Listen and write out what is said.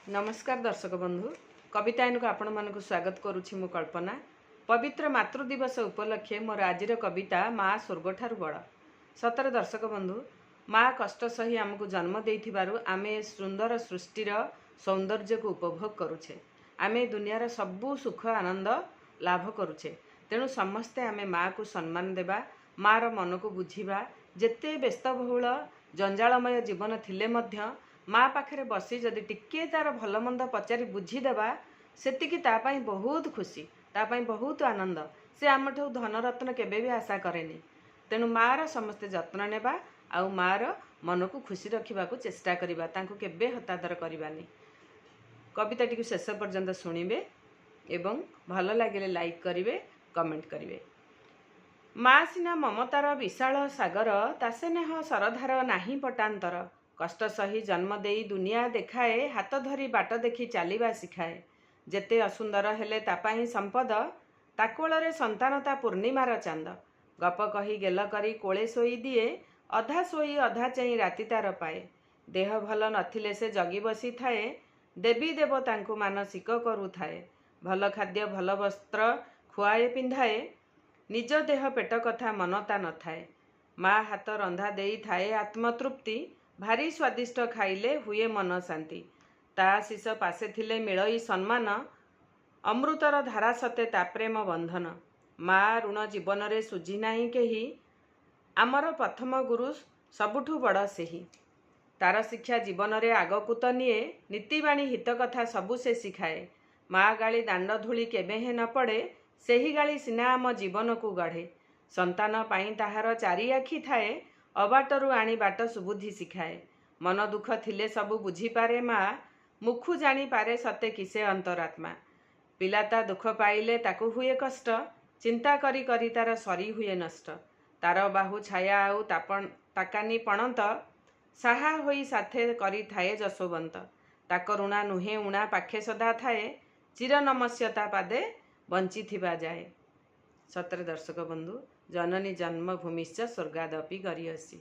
नमस्कार दर्शक बंधु कवितायन को आपण मानक स्वागत करुछि मु कल्पना। पवित्र मातृदिवस उपलक्षे मोर आजिर कविता माँ स्वर्ग ठारु बड़। सतर दर्शक बंधु माँ कष्ट सही आमको जन्म देइथिबारु आमे सुंदर सृष्टिर सौंदर्य को उपभोग करुछे। आमे दुनियार सबु सुख आनंद लाभ करुछे। तेणु समस्ते आमे माँ को सम्मान देबा, माँ रो मन को बुझिबा। जेते व्यस्तबहुल जंजालमय जीवन थिले मध्य माँ पाखे बसी जदि टिके तार भल मंद पचारि बुझीदेवा सेतिकी तापाई बहुत खुशी, तापाई बहुत आनंद। से आम ठू धनरत्न केबे भी आशा करेनी। तेणु माँ रो समस्ते जत्न नेबा आउ माँ रो मन को खुशी रखा चेष्टा करिबा, तांको केबे हतादर करिबानी। कविताटी को शेष पर्यंत शुणिबे एवं भल लागिले लाइक करिवे, कमेंट करिवे। माँ सिना ममतार विशाल सागर, ता स्नेह सरधार नाही पटांतर। कष्ट सही जन्म देई दुनिया देखाए, हाथ धरी बाट देखी चलिबा शिखाए। जेते असुंदर हेले तापाही संपद, ताकोଳରେ संतानता पूर्णिमार चांद। गप कही गेल करी कोले सोई दिए, अधा सोई अधा चई राति तार पाए। देह भल नथिले से जगी बसी थाए, देवी देवतांकु मानसिक करुथाए। भल खाद्य भल वस्त्र खुआए पिंधाए, निज देह पेट कथा मनता न थाए। माँ हाथ रंधा देई थाए आत्मतृप्ति, भारी स्वादिष्ट खाइले हुए मन शांति। ता शीश पासे थिले मिलई सम्मान, अमृतर धारा सते ता प्रेम बंधन। माँ ऋण जीवन रे सुझी नाही केही, आमर प्रथम गुरु सबुठु बड़ सेही। तार शिक्षा जीवन रे आगकु त निए, नीतिबाणी हित कथा सबु से शिखाए। माँ गाली दांड धूली केबे हे न पड़े, सेही गाली सिना आम जीवन को गढ़े। संतान पाई ताहार चारि आखि थाए, अबाटरू आनी बाट सुबुद्धि शिखाए। मन दुख थिले सबु बुझी पारे माँ, मुखु जानी पारे सते किसे अंतरात्मा। पिलाता दुख पाइले ताकु हुए कष्ट, चिंता करी करी तार सरी हुए नष्ट। तार बाहु छाया आउ ताकानी पणंत, साहा होई साथे करी थाए जशोवंत। ताकरुणा नुहे उणा पाखे सदा थाए, चिर नमस्यता पादे बंची थिबा जाए। सतरे दर्शक बंधु, जननी जन्मभूमिश्च स्वर्गादपि गरियसी।